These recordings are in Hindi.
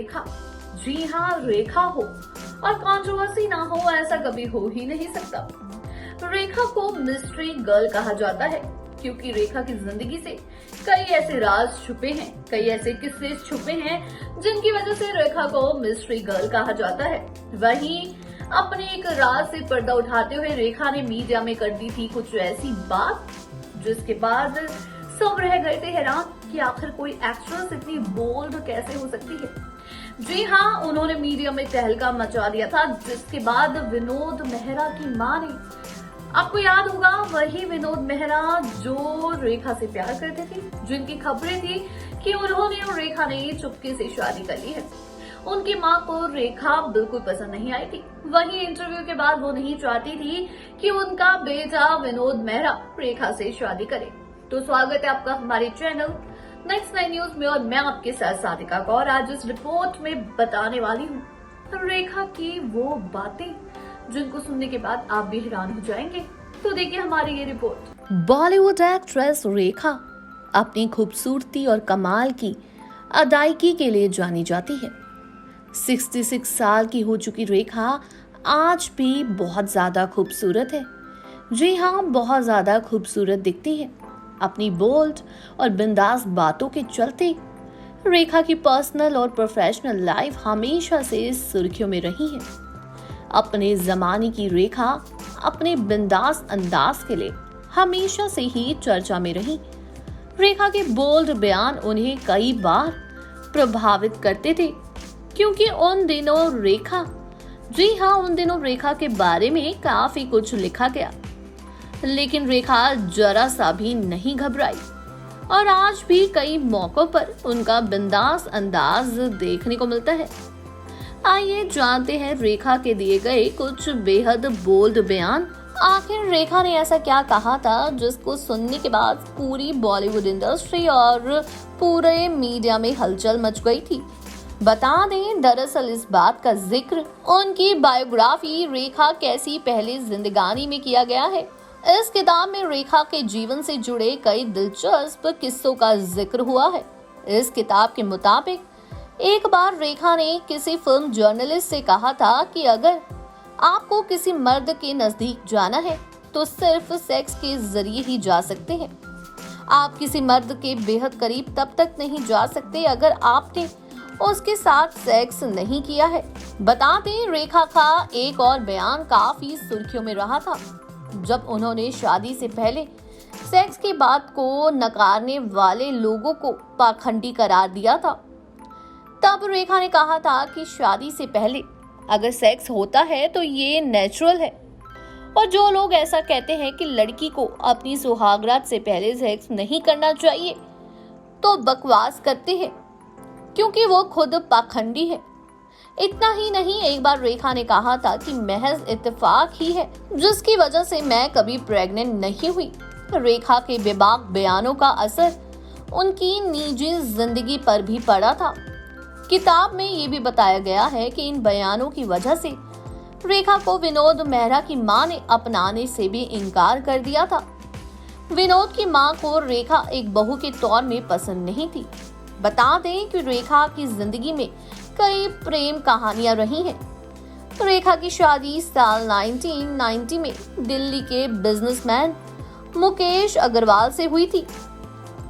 रेखा। जी हाँ, रेखा हो और कंट्रोवर्सी ना हो, ऐसा कभी हो ही नहीं सकता। रेखा को मिस्ट्री गर्ल कहा जाता है क्योंकि रेखा की जिंदगी से कई ऐसे राज छुपे हैं, कई ऐसे किस्से छुपे हैं जिनकी वजह से रेखा को मिस्ट्री गर्ल कहा जाता है। वहीं अपने एक राज से पर्दा उठाते हुए रेखा ने मीडिया में कर दी थी कुछ ऐसी बात जिसके बाद सब रह गए थे हैरान कि आखिर कोई एक्ट्रेस इतनी बोल्ड कैसे हो सकती है। जी हाँ, उन्होंने मीडिया में तहलका मचा दिया था, जिसके बाद विनोद मेहरा की मां ने, आपको याद होगा वही विनोद मेहरा जो रेखा से प्यार करते थे, जिनकी खबरें थी कि उन्होंने और रेखा ने चुपके से शादी कर ली है। उनकी मां को रेखा बिल्कुल पसंद नहीं आई थी। वहीं इंटरव्यू के बाद वो नहीं चाहती थी कि उनका बेटा विनोद मेहरा रेखा से शादी करे। तो स्वागत है आपका हमारे चैनल नेक्स्ट 9 न्यूज में और मैं आपके साथ साधिका कौर। आज इस रिपोर्ट में बताने वाली हूँ रेखा की वो बातें जिनको सुनने के बाद आप भी हैरान हो जाएंगे। तो देखिए हमारी ये रिपोर्ट। बॉलीवुड एक्ट्रेस रेखा अपनी खूबसूरती और कमाल की अदायगी के लिए जानी जाती है। 66 साल की हो चुकी रेखा आज भी बहुत ज्यादा खूबसूरत है। जी हाँ, बहुत ज्यादा खूबसूरत दिखती है। अपनी बोल्ड और बिंदास बातों के चलते रेखा की पर्सनल और प्रोफेशनल लाइफ हमेशा से सुर्खियों में रही है। अपने जमाने की रेखा अपने बिंदास अंदाज के लिए हमेशा से ही चर्चा में रही। रेखा के बोल्ड बयान उन्हें कई बार प्रभावित करते थे क्योंकि उन दिनों रेखा के बारे में काफी कुछ लिखा गया, लेकिन रेखा जरा सा भी नहीं घबराई और आज भी कई मौकों पर उनका बिंदास अंदाज देखने को मिलता है। आइए जानते हैं रेखा के दिए गए कुछ बेहद बोल्ड बयान। आखिर रेखा ने ऐसा क्या कहा था जिसको सुनने के बाद पूरी बॉलीवुड इंडस्ट्री और पूरे मीडिया में हलचल मच गई थी। बता दें, दरअसल इस बात का जिक्र उनकी बायोग्राफी रेखा कैसी पहले जिंदगानी में किया गया है। इस किताब में रेखा के जीवन से जुड़े कई दिलचस्प किस्सों का जिक्र हुआ है। इस किताब के मुताबिक एक बार रेखा ने किसी फिल्म जर्नलिस्ट से कहा था कि अगर आपको किसी मर्द के नजदीक जाना है तो सिर्फ सेक्स के जरिए ही जा सकते हैं। आप किसी मर्द के बेहद करीब तब तक नहीं जा सकते अगर आपने उसके साथ सेक्स नहीं किया है। बता दें, रेखा का एक और बयान काफी सुर्खियों में रहा था जब उन्होंने शादी से पहले सेक्स की बात को नकारने वाले लोगों को पाखंडी करार दिया था। तब रेखा ने कहा था कि शादी से पहले अगर सेक्स होता है तो ये नेचुरल है और जो लोग ऐसा कहते हैं कि लड़की को अपनी सुहागरात से पहले सेक्स नहीं करना चाहिए तो बकवास करते हैं क्योंकि वो खुद पाखंडी है। इतना ही नहीं, एक बार रेखा ने कहा था कि महज इत्तेफाक ही है जिसकी वजह से मैं कभी प्रेग्नेंट नहीं हुई। रेखा के बेबाक बयानों का असर उनकी निजी जिंदगी पर भी पड़ा था। किताब में ये भी बताया गया है कि इन बयानों की वजह से रेखा को विनोद मेहरा की मां ने अपनाने से भी इनकार कर दिया था। विनोद की मां को रेखा एक बहू के तौर में पसंद नहीं थी। बता दें कि रेखा की जिंदगी में कई प्रेम कहानियां रही हैं। रेखा की शादी साल 1990 में दिल्ली के बिजनेसमैन मुकेश अग्रवाल से हुई थी।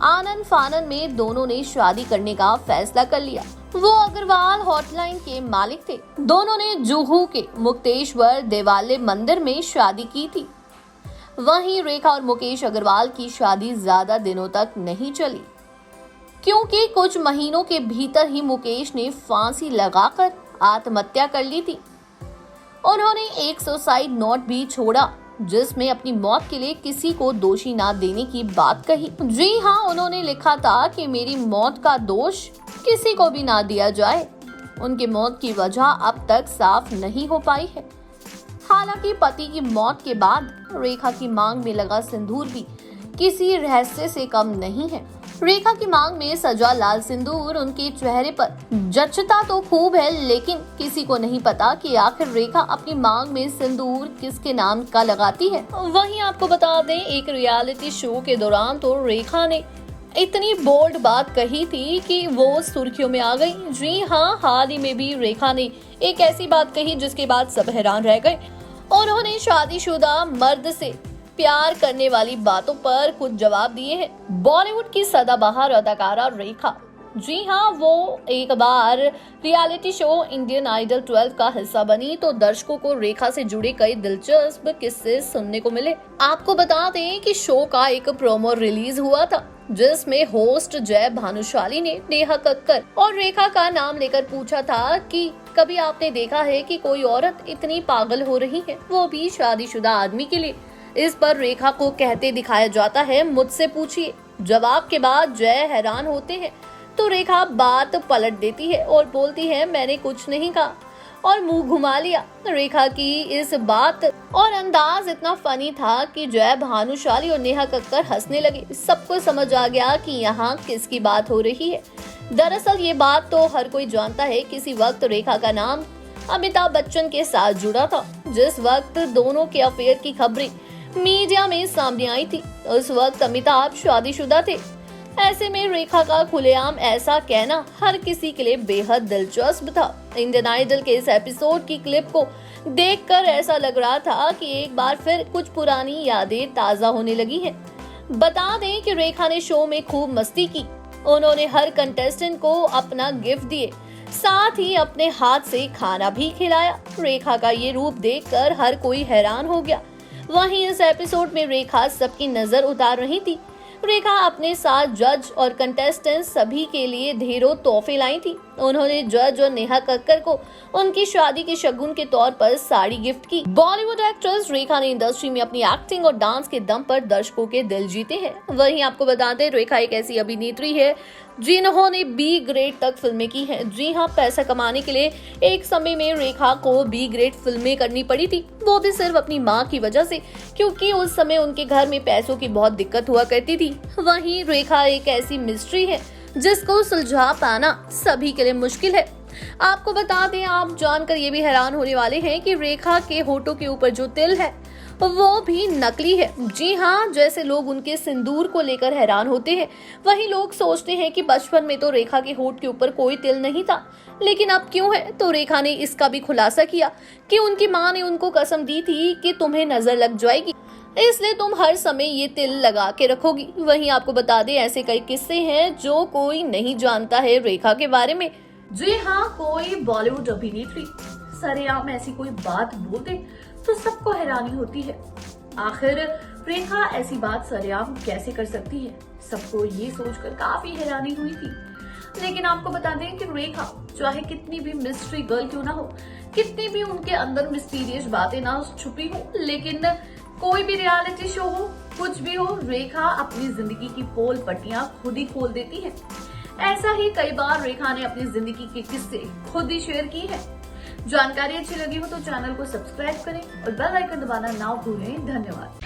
आनन फानन में दोनों ने शादी करने का फैसला कर लिया। वो अग्रवाल हॉटलाइन के मालिक थे। दोनों ने जुहू के मुक्तेश्वर देवालय मंदिर में शादी की थी। वहीं रेखा और मुकेश अग्रवाल की शादी ज्यादा दिनों तक नहीं चली क्योंकि कुछ महीनों के भीतर ही मुकेश ने फांसी लगाकर आत्महत्या कर ली थी। उन्होंने एक सुसाइड नोट भी छोड़ा जिसमें अपनी मौत के लिए किसी को दोषी ना देने की बात कही। जी हाँ, उन्होंने लिखा था कि मेरी मौत का दोष किसी को भी ना दिया जाए। उनकी मौत की वजह अब तक साफ नहीं हो पाई है। हालांकि पति की मौत के बाद रेखा की मांग में लगा सिंदूर भी किसी रहस्य से कम नहीं है। रेखा की मांग में सजा लाल सिंदूर उनके चेहरे पर जचता तो खूब है, लेकिन किसी को नहीं पता कि आखिर रेखा अपनी मांग में सिंदूर किसके नाम का लगाती है। वहीं आपको बता दें, एक रियलिटी शो के दौरान तो रेखा ने इतनी बोल्ड बात कही थी कि वो सुर्खियों में आ गई। जी हाँ, हाल ही में भी रेखा ने एक ऐसी बात कही जिसके बाद सब हैरान रह गए। उन्होंने शादीशुदा मर्द से प्यार करने वाली बातों पर कुछ जवाब दिए हैं। बॉलीवुड की सदाबहार अदाकारा रेखा, जी हाँ, वो एक बार रियलिटी शो इंडियन आइडल 12 का हिस्सा बनी तो दर्शकों को रेखा से जुड़े कई दिलचस्प किस्से सुनने को मिले। आपको बता दें कि शो का एक प्रोमो रिलीज हुआ था जिसमें होस्ट जय भानुशाली ने नेहा कक्कर और रेखा का नाम लेकर पूछा था कि कभी आपने देखा है कि कोई औरत इतनी पागल हो रही है, वो भी शादीशुदा आदमी के लिए। इस पर रेखा को कहते दिखाया जाता है, मुझसे पूछिए। जवाब के बाद जय हैरान होते हैं तो रेखा बात पलट देती है और बोलती है, मैंने कुछ नहीं कहा, और मुंह घुमा लिया। रेखा की इस बात और अंदाज इतना फनी था कि जय भानुशाली और नेहा कक्कर हंसने लगे। सबको समझ आ गया कि यहाँ किसकी बात हो रही है। दरअसल ये बात तो हर कोई जानता है, किसी वक्त रेखा का नाम अमिताभ बच्चन के साथ जुड़ा था। जिस वक्त दोनों के अफेयर की खबरें मीडिया में सामने आई थी, उस वक्त अमिताभ शादीशुदा थे। ऐसे में रेखा का खुलेआम ऐसा कहना हर किसी के लिए बेहद दिलचस्प था। इंडियन आइडल के इस एपिसोड की क्लिप को देखकर ऐसा लग रहा था कि एक बार फिर कुछ पुरानी यादें ताजा होने लगी हैं। बता दें कि रेखा ने शो में खूब मस्ती की। उन्होंने हर कंटेस्टेंट को अपना गिफ्ट दिए, साथ ही अपने हाथ से खाना भी खिलाया। रेखा का ये रूप देखकर हर कोई हैरान हो गया। वहीं इस एपिसोड में रेखा सबकी नजर उतार रही थी। रेखा अपने साथ जज और कंटेस्टेंट सभी के लिए ढेरों तोहफे लाई थी। उन्होंने जज और नेहा कक्कर को उनकी शादी के शगुन के तौर पर साड़ी गिफ्ट की। बॉलीवुड एक्ट्रेस रेखा ने इंडस्ट्री में अपनी एक्टिंग और डांस के दम पर दर्शकों के दिल जीते हैं। वहीं आपको बता दें, रेखा एक ऐसी अभिनेत्री है जिन्होंने बी ग्रेड तक फिल्में की हैं। जी हाँ, पैसा कमाने के लिए एक समय में रेखा को बी ग्रेड फिल्में करनी पड़ी थी, वो भी सिर्फ अपनी माँ की वजह से, क्योंकि उस समय उनके घर में पैसों की बहुत दिक्कत हुआ करती थी। वहीं रेखा एक ऐसी मिस्ट्री है जिसको सुलझा पाना सभी के लिए मुश्किल है। आपको बता दें, आप जानकर ये भी हैरान होने वाले हैं कि रेखा के होठों के ऊपर जो तिल है वो भी नकली है। जी हाँ, जैसे लोग उनके सिंदूर को लेकर हैरान होते हैं, वहीं लोग सोचते हैं कि बचपन में तो रेखा के होठ के ऊपर कोई तिल नहीं था, लेकिन अब क्यों है। तो रेखा ने इसका भी खुलासा किया कि उनकी माँ ने उनको कसम दी थी कि तुम्हें नजर लग जाएगी, इसलिए तुम हर समय ये तिल लगा के रखोगी। वहीं आपको बता दें, ऐसे कई किस्से हैं जो कोई नहीं जानता है रेखा के बारे में। जी हाँ, कोई बॉलीवुड अभिनेत्री सरेआम ऐसी कोई बात बोल दे तो सबको हैरानी होती है। आखिर रेखा ऐसी बात सरेआम कैसे कर सकती है, सबको ये सोचकर काफी हैरानी हुई थी। लेकिन आपको बता दें कि रेखा चाहे कितनी भी मिस्ट्री गर्ल क्यों ना हो, कितनी भी उनके अंदर मिस्टीरियस बातें ना छुपी हो, लेकिन कोई भी रियलिटी शो हो, कुछ भी हो, रेखा अपनी जिंदगी की पोल पट्टियां खुद ही खोल देती है। ऐसा ही कई बार रेखा ने अपनी जिंदगी के किस्से खुद ही शेयर की है। जानकारी अच्छी लगी हो तो चैनल को सब्सक्राइब करें और बेल आइकन दबाना ना भूलें। धन्यवाद।